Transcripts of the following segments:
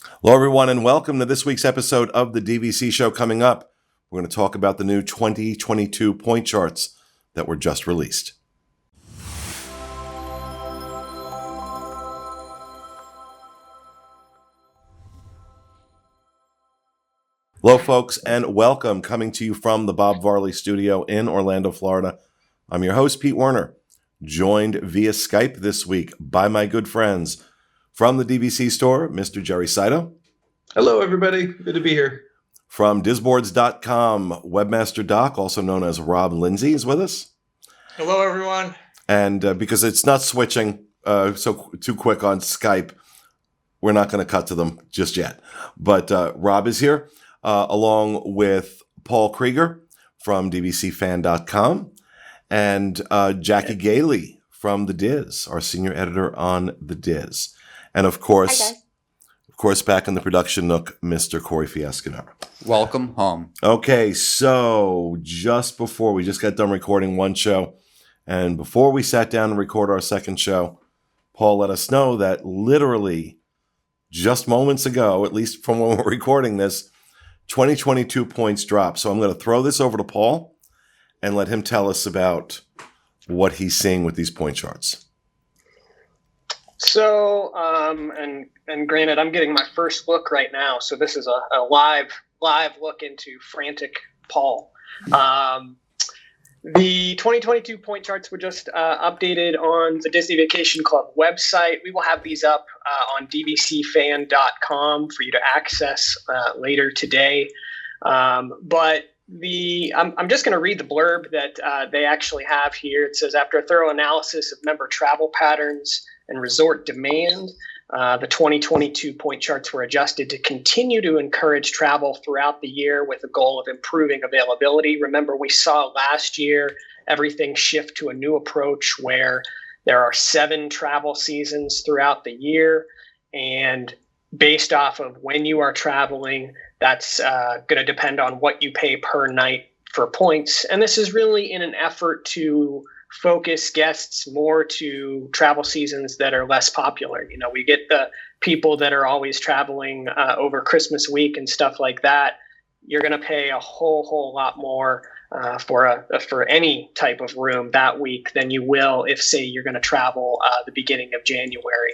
Hello, everyone, and welcome to this week's episode of the DVC show. Coming up, we're going to talk about the new 2022 point charts that were just released. Hello, folks, and welcome. Coming to you from the Bob Varley studio in Orlando, Florida. I'm your host, Pete Werner, joined via Skype this week by my good friends from the DVC store, Mr. Jerry Saito. Hello, everybody. Good to be here. From Disboards.com, Webmaster Doc, also known as Rob Lindsay, is with us. Hello, everyone. And because it's not switching too quick on Skype, we're not going to cut to them just yet. But Rob is here, along with Paul Krieger from DVCFan.com and Jackie Gailey from The Diz, our senior editor on The Diz. And of course, back in the production nook, Mr. Corey Fiasconaro. Welcome home. Okay, so just before we just got done recording one show, and before we sat down and record our second show, Paul let us know that literally just moments ago, at least from when we're recording this, 2022 points dropped. So I'm going to throw this over to Paul and let him tell us about what he's seeing with these point charts. So, and granted, I'm getting my first look right now. So this is a live look into frantic Paul. The 2022 point charts were just updated on the Disney Vacation Club website. We will have these up on DVCFan.com for you to access later today. But I'm just going to read the blurb that they actually have here. It says, after a thorough analysis of member travel patterns and resort demand, the 2022 point charts were adjusted to continue to encourage travel throughout the year with the goal of improving availability. Remember, we saw last year everything shift to a new approach where there are 7 travel seasons throughout the year. And based off of when you are traveling, that's going to depend on what you pay per night for points. And this is really in an effort to focus guests more to travel seasons that are less popular. You know, we get the people that are always traveling over Christmas week and stuff like that. You're going to pay a whole lot more for any type of room that week than you will if, say, you're going to travel the beginning of January.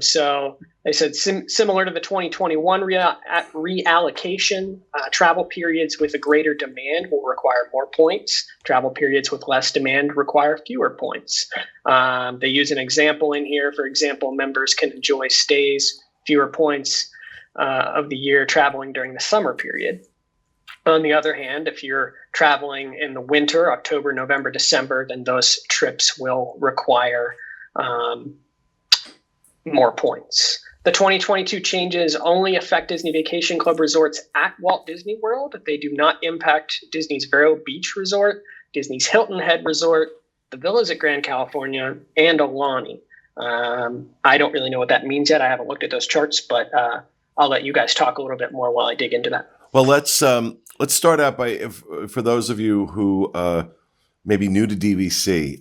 So they said similar to the 2021 reallocation, travel periods with a greater demand will require more points. Travel periods with less demand require fewer points. They use an example in here. For example, members can enjoy stays, fewer points of the year traveling during the summer period. On the other hand, if you're traveling in the winter, October, November, December, then those trips will require more points. The 2022 changes only affect Disney Vacation Club resorts at Walt Disney World. They do not impact Disney's Vero Beach Resort, Disney's Hilton Head Resort, the villas at Grand California, and Aulani. I don't really know what that means yet. I haven't looked at those charts, but I'll let you guys talk a little bit more while I dig into that. Well, let's start out by, for those of you who may be new to DVC,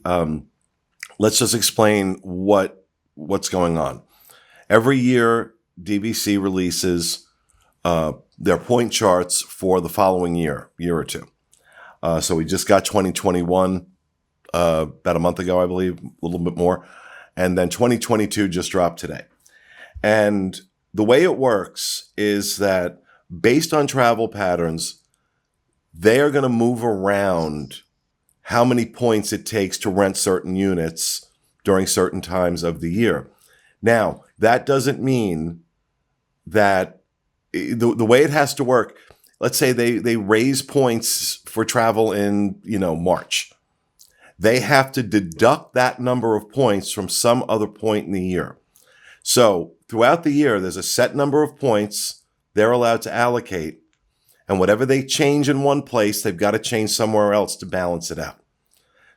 let's just explain what's going on. Every year, DVC releases their point charts for the following year or two. So we just got 2021 about a month ago, I believe, a little bit more. And then 2022 just dropped today. And the way it works is that based on travel patterns, they are going to move around how many points it takes to rent certain units during certain times of the year. Now, that doesn't mean that the way it has to work, let's say they raise points for travel in, March. They have to deduct that number of points from some other point in the year. So throughout the year, there's a set number of points they're allowed to allocate. And whatever they change in one place, they've got to change somewhere else to balance it out.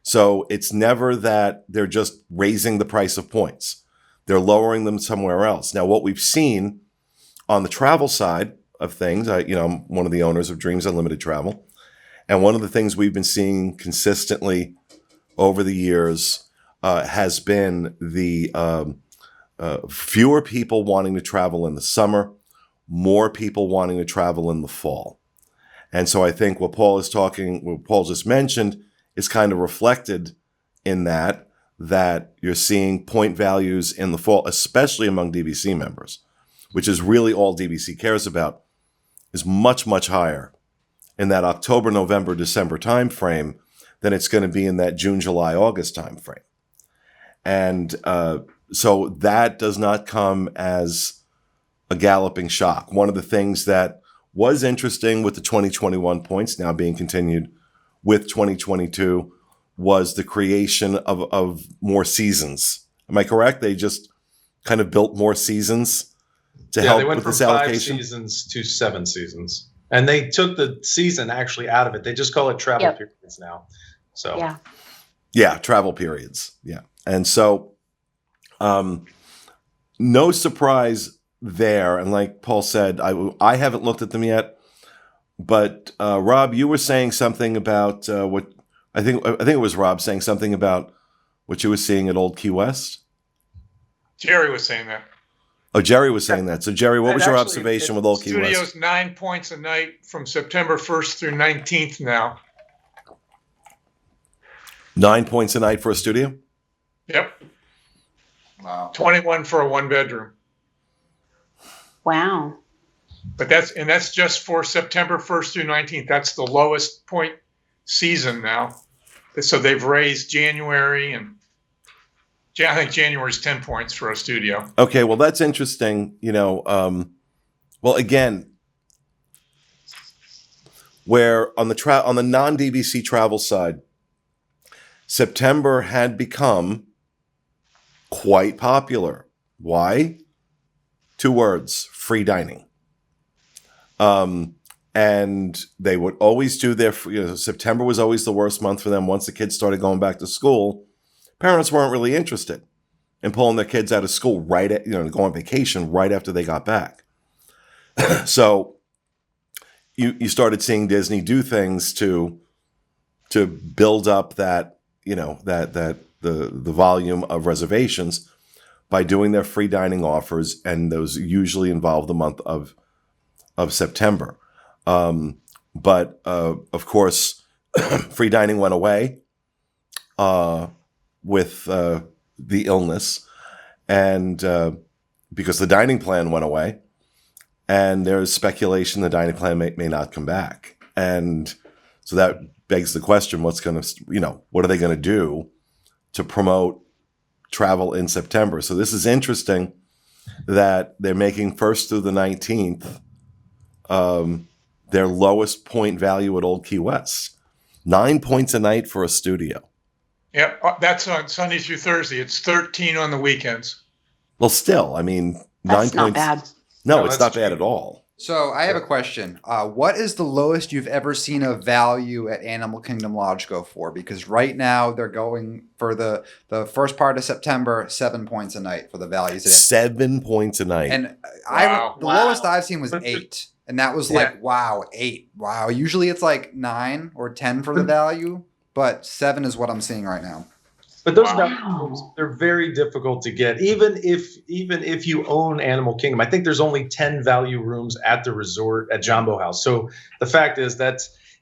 So it's never that they're just raising the price of points. They're lowering them somewhere else. Now, what we've seen on the travel side of things, I'm one of the owners of Dreams Unlimited Travel. And one of the things we've been seeing consistently over the years has been the fewer people wanting to travel in the summer, more people wanting to travel in the fall. And so I think what Paul just mentioned is kind of reflected in that you're seeing point values in the fall, especially among DVC members, which is really all DVC cares about, is much, much higher in that October, November, December timeframe than it's going to be in that June, July, August timeframe. And so that does not come as a galloping shock. One of the things that was interesting with the 2021 points now being continued with 2022 was the creation of more seasons. Am I correct? They just kind of built more seasons to help with this allocation? They went from 5 seasons to 7 seasons. And they took the season actually out of it. They just call it travel periods now. So yeah, travel periods. Yeah. And so no surprise there. And like Paul said, I haven't looked at them yet. But Rob, you were saying something about what I think it was Rob saying something about what you were seeing at Old Key West. Jerry was saying that. Oh, Jerry was saying that. So Jerry, what was your observation with Old Key West? Studio's 9 points a night from September 1st through 19th now. 9 points a night for a studio? Yep. Wow. 21 for a 1-bedroom. Wow. But that's just for September 1st through 19th. That's the lowest point season now. So they've raised January, and I think January's 10 points for a studio. Okay, well, that's interesting. Well, again, where on the non-DVC travel side, September had become quite popular. Why? 2 words: free dining. And they would always do September was always the worst month for them. Once the kids started going back to school, parents weren't really interested in pulling their kids out of school go on vacation right after they got back. So you started seeing Disney do things to build up that, the volume of reservations by doing their free dining offers, and those usually involve the month of September. But of course, free dining went away with the illness, and because the dining plan went away, and there's speculation the dining plan may not come back. And so that begs the question, what are they going to do to promote travel in September? So this is interesting that they're making 1st through the 19th their lowest point value at Old Key West. 9 points a night for a studio. Yeah, that's on Sunday through Thursday. It's 13 on the weekends. Well, still, I mean, That's 9 not points. bad. No, it's not bad at all. So I have a question. What is the lowest you've ever seen a value at Animal Kingdom Lodge go for? Because right now they're going for the first part of September, 7 points a night for the values. 7 points a night. And Wow. the lowest I've seen was 8. And that was like, wow, 8. Wow. Usually it's like 9 or 10 for the value, but 7 is what I'm seeing right now. But those Wow. value rooms, they're very difficult to get. Even if you own Animal Kingdom, I think there's only 10 value rooms at the resort at Jambo House. So the fact is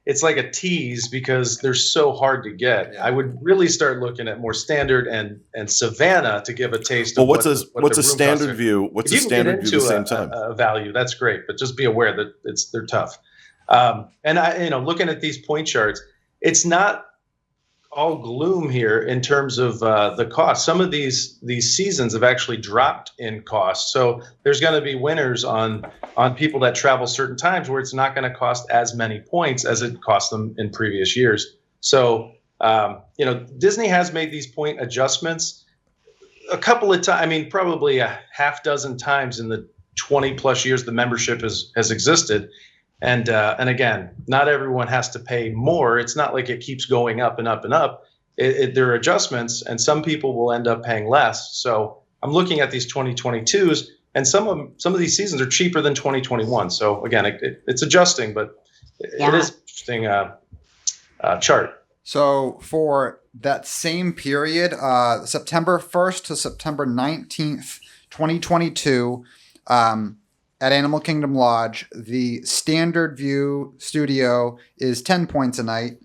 it's like a tease because they're so hard to get. Yeah. I would really start looking at more standard and Savannah to give a taste Well, of what's what a the room standard costs. view? What's a If you can get standard view at the same into time? a value, that's great, but just be aware that they're tough. And looking at these point charts, it's not all gloom here in terms of the cost. Some of these seasons have actually dropped in cost. So there's going to be winners on people that travel certain times where it's not going to cost as many points as it cost them in previous years. So Disney has made these point adjustments a couple of times. I mean, probably a half dozen times in the 20 plus years the membership has existed. And again, not everyone has to pay more. It's not like it keeps going up and up and up. There are adjustments, and some people will end up paying less. So I'm looking at these 2022s, and some of these seasons are cheaper than 2021. So again, it's adjusting, but it is an interesting chart. So for that same period, September 1st to September 19th, 2022, at Animal Kingdom Lodge, the standard view studio is 10 points a night.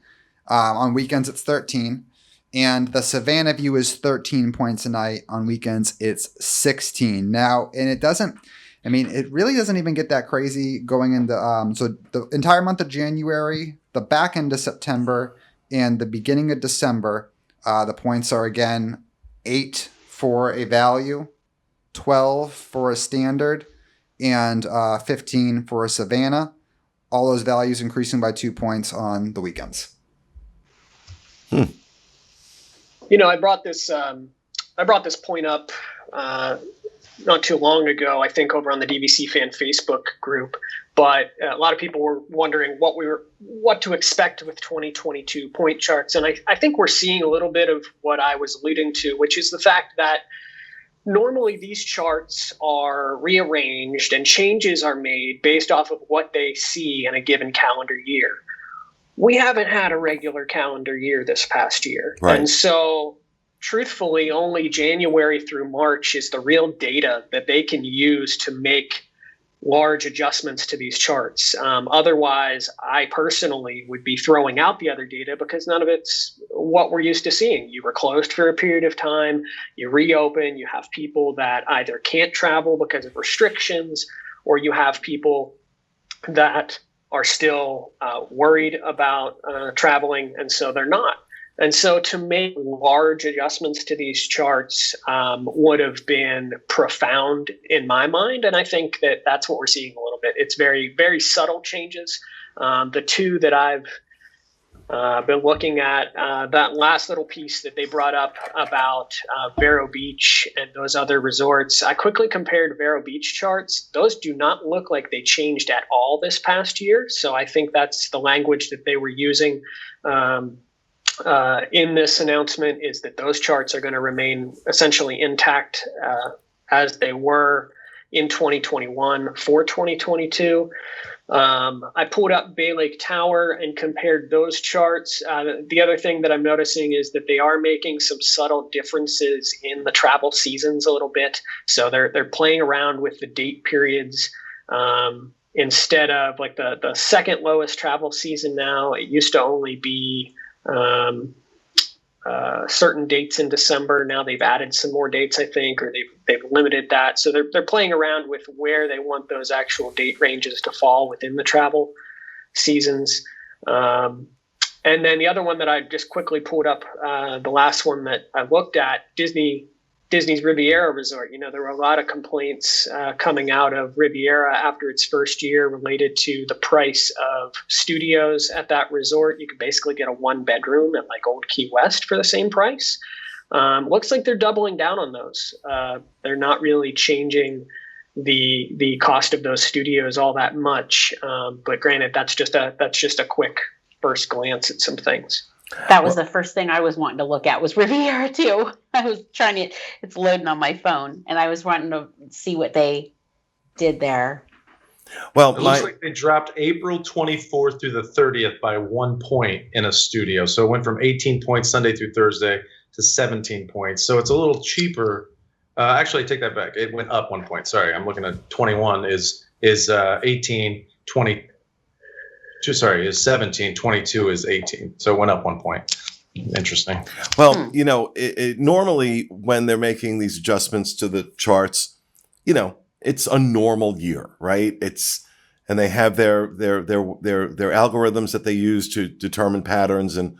On weekends, it's 13. And the Savannah view is 13 points a night. On weekends, it's 16. Now, and it really doesn't even get that crazy going into, so the entire month of January, the back end of September, and the beginning of December, the points are again 8 for a value, 12 for a standard, and 15 for a Savannah. All those values increasing by 2 points on the weekends. I brought this point up not too long ago, I think over on the DVC fan Facebook group, but a lot of people were wondering what to expect with 2022 point charts. And I think we're seeing a little bit of what I was alluding to, which is the fact that normally these charts are rearranged and changes are made based off of what they see in a given calendar year. We haven't had a regular calendar year this past year. Right. And so truthfully, only January through March is the real data that they can use to make large adjustments to these charts. Otherwise, I personally would be throwing out the other data because none of it's what we're used to seeing. You were closed for a period of time, you reopen, you have people that either can't travel because of restrictions, or you have people that are still worried about traveling, and so they're not. And so to make large adjustments to these charts would have been profound in my mind. And I think that that's what we're seeing a little bit. It's very, very subtle changes. The two that I've been looking at, that last little piece that they brought up about Vero Beach and those other resorts, I quickly compared Vero Beach charts. Those do not look like they changed at all this past year. So I think that's the language that they were using in this announcement, is that those charts are going to remain essentially intact as they were in 2021 for 2022. I pulled up Bay Lake Tower and compared those charts. The other thing that I'm noticing is that they are making some subtle differences in the travel seasons a little bit. So they're playing around with the date periods. Instead of like the second lowest travel season now, it used to only be certain dates in December. Now they've added some more dates, I think, or they've limited that. So they're playing around with where they want those actual date ranges to fall within the travel seasons. And then the other one that I just quickly pulled up, the last one that I looked at, Disney's Riviera Resort. There were a lot of complaints coming out of Riviera after its first year related to the price of studios at that resort. You could basically get a 1-bedroom at like Old Key West for the same price. Looks like they're doubling down on those. They're not really changing the cost of those studios all that much. But granted, that's just a quick first glance at some things. That was the first thing I was wanting to look at was Riviera too. I was it's loading on my phone, and I was wanting to see what they did there. Well, it looks like they dropped April 24th through the 30th by 1 point in a studio. So it went from 18 points Sunday through Thursday to 17 points. So it's a little cheaper. Actually, I take that back. It went up 1 point. Sorry, I'm looking at 21 is 18, 20. Is 17, 22 is 18. So it went up 1 point. Interesting. Well, normally when they're making these adjustments to the charts, it's a normal year, right? And they have their algorithms that they use to determine patterns and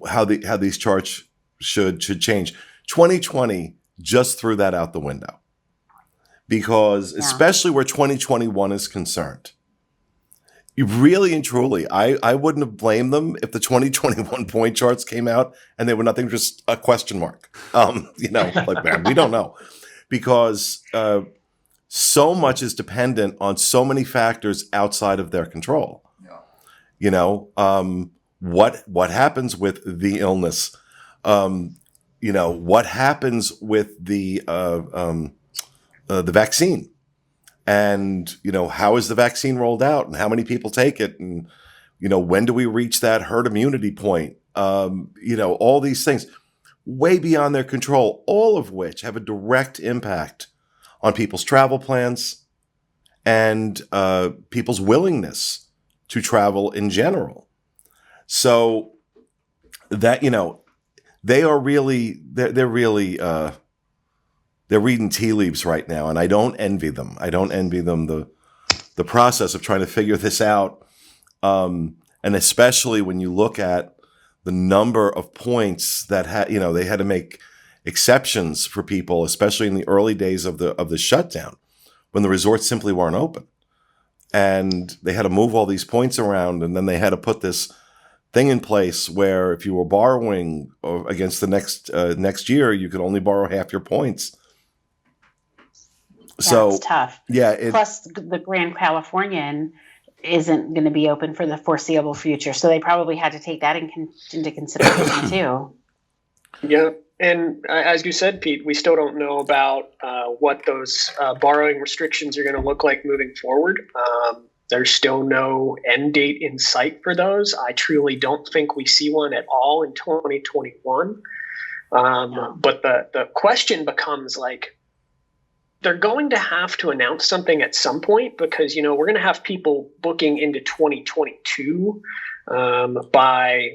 how these charts should change. 2020 just threw that out the window because especially where 2021 is concerned. Really and truly, I wouldn't have blamed them if the 2021 point charts came out and they were nothing, just a question mark. Like, man, we don't know. Because so much is dependent on so many factors outside of their control. Yeah. What happens with the illness? What happens with the vaccine? And, how is the vaccine rolled out and how many people take it? And, when do we reach that herd immunity point? All these things way beyond their control, all of which have a direct impact on people's travel plans and people's willingness to travel in general. So that, they are really, they're really, they're reading tea leaves right now, and I don't envy them. I don't envy them the process of trying to figure this out, and especially when you look at the number of points that they had to make exceptions for people, especially in the early days of the shutdown, when the resorts simply weren't open, and they had to move all these points around, and then they had to put this thing in place where if you were borrowing against the next year, you could only borrow half your points. So That's tough. Yeah. Plus, the Grand Californian isn't going to be open for the foreseeable future, so they probably had to take that into consideration too. Yeah, and as you said, Pete, we still don't know about what those borrowing restrictions are going to look like moving forward. There's still no end date in sight for those. I truly don't think we see one at all in 2021. But the question becomes like, they're going to have to announce something at some point, because, we're going to have people booking into 2022 by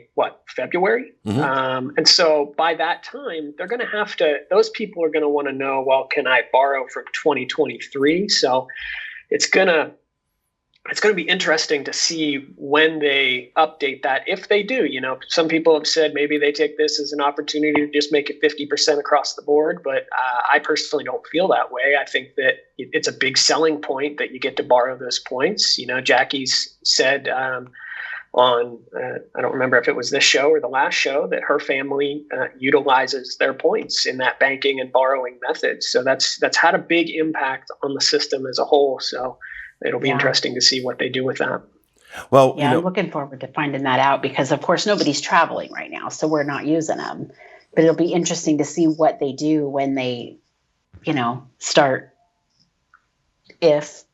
February? Mm-hmm. And so by that time, they're going to have to, those people are going to want to know, well, can I borrow from 2023? So it's going to be interesting to see when they update that, if they do. Some people have said maybe they take this as an opportunity to just make it 50% across the board, but I personally don't feel that way. I think that it's a big selling point that you get to borrow those points. Jackie's said on I don't remember if it was this show or the last show, that her family utilizes their points in that banking and borrowing method. So that's had a big impact on the system as a whole. So it'll be interesting to see what they do with that. Well, I'm looking forward to finding that out, because of course nobody's traveling right now, so we're not using them. But it'll be interesting to see what they do when they, start. If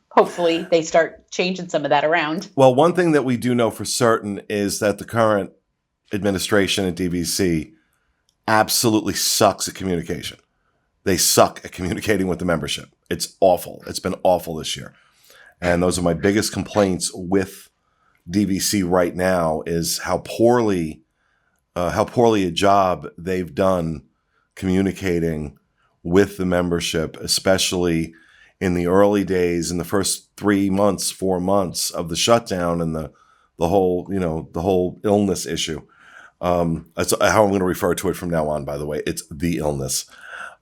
hopefully they start changing some of that around. Well, one thing that we do know for certain is that the current administration at DVC absolutely sucks at communication. They suck at communicating with the membership. It's awful. It's been awful this year. And those are my biggest complaints with DVC right now, is how poorly a job they've done communicating with the membership, especially in the early days, in the first 3 months, 4 months of the shutdown and the whole illness issue. That's how I'm going to refer to it from now on, by the way. It's the illness.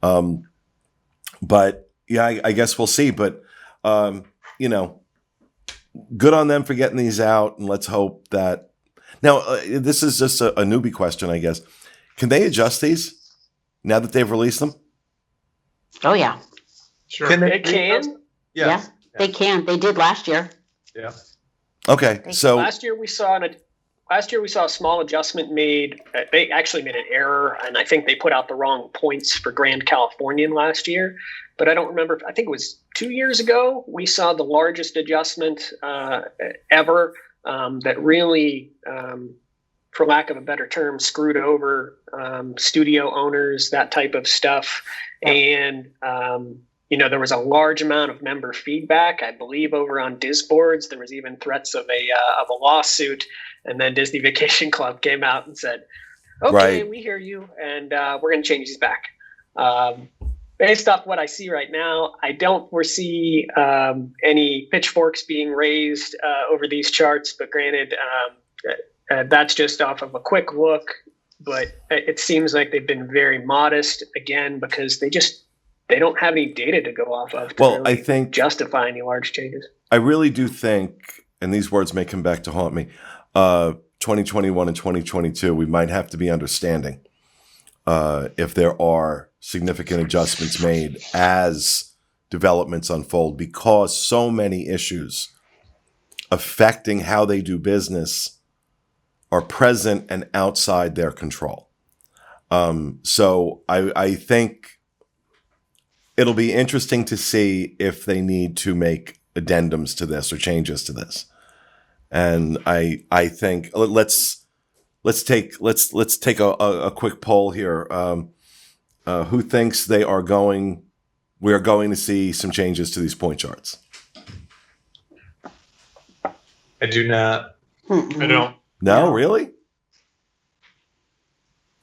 But yeah, I guess we'll see. But, good on them for getting these out. And let's hope that now, this is just a newbie question, I guess. Can they adjust these now that they've released them? Oh yeah. Sure. Can they It can. Yeah, they can. They did last year. Yeah. Okay. So Last year we saw a small adjustment made. They actually made an error, and I think they put out the wrong points for Grand Californian last year. But I don't remember. I think it was 2 years ago we saw the largest adjustment ever. That really, for lack of a better term, screwed over studio owners, that type of stuff. And there was a large amount of member feedback, I believe, over on Disboards. There was even threats of a lawsuit. And then Disney Vacation Club came out and said, "Okay, Right. we hear you, and we're going to change these back." Based off what I see right now, I don't foresee any pitchforks being raised over these charts. But granted, that's just off of a quick look. But it seems like they've been very modest, again, because they don't have any data to go off of to I think justify any large changes. I really do think, and these words may come back to haunt me, 2021 and 2022, we might have to be understanding if there are significant adjustments made as developments unfold, because so many issues affecting how they do business are present and outside their control. So I think it'll be interesting to see if they need to make addendums to this or changes to this. And I think let's take a quick poll here. Who thinks they are going we are going to see some changes to these point charts. I do not. I don't. No, really?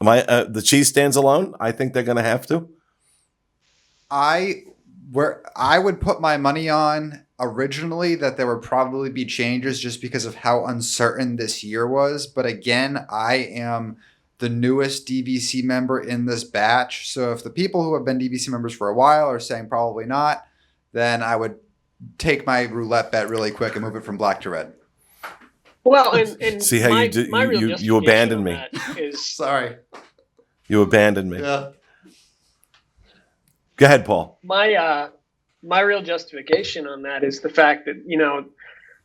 Am I the cheese stands alone? I think they're going to have to. I would put my money on originally that there would probably be changes just because of how uncertain this year was. But again, I am the newest DVC member in this batch. So if the people who have been DVC members for a while are saying probably not, then I would take my roulette bet really quick and move it from black to red. Well, and See how you abandoned me. Sorry. You abandoned me. Yeah. Go ahead, Paul. My real justification on that is the fact that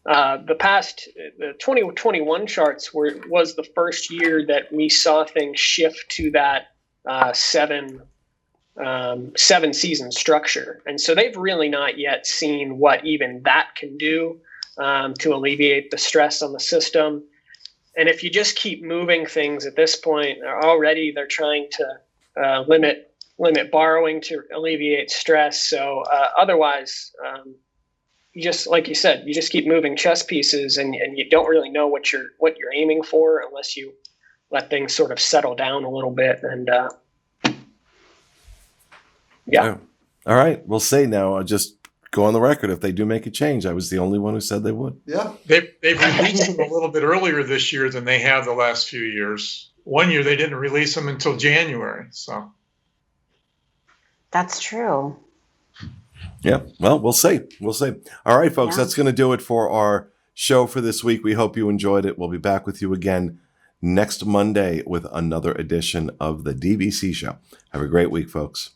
the 2021 charts was the first year that we saw things shift to that seven season structure, and so they've really not yet seen what even that can do to alleviate the stress on the system. And if you just keep moving things at this point, already they're trying to limit borrowing to alleviate stress. So otherwise, you just, like you said, you just keep moving chess pieces, and you don't really know what you're aiming for unless you let things sort of settle down a little bit. And yeah. All right, we'll see. Now I'll just go on the record. If they do make a change, I was the only one who said they would. Yeah. They've released them a little bit earlier this year than they have the last few years. One year they didn't release them until January. So That's true. Yeah. Well, we'll see. We'll see. All right, folks, that's going to do it for our show for this week. We hope you enjoyed it. We'll be back with you again next Monday with another edition of the DVC show. Have a great week, folks.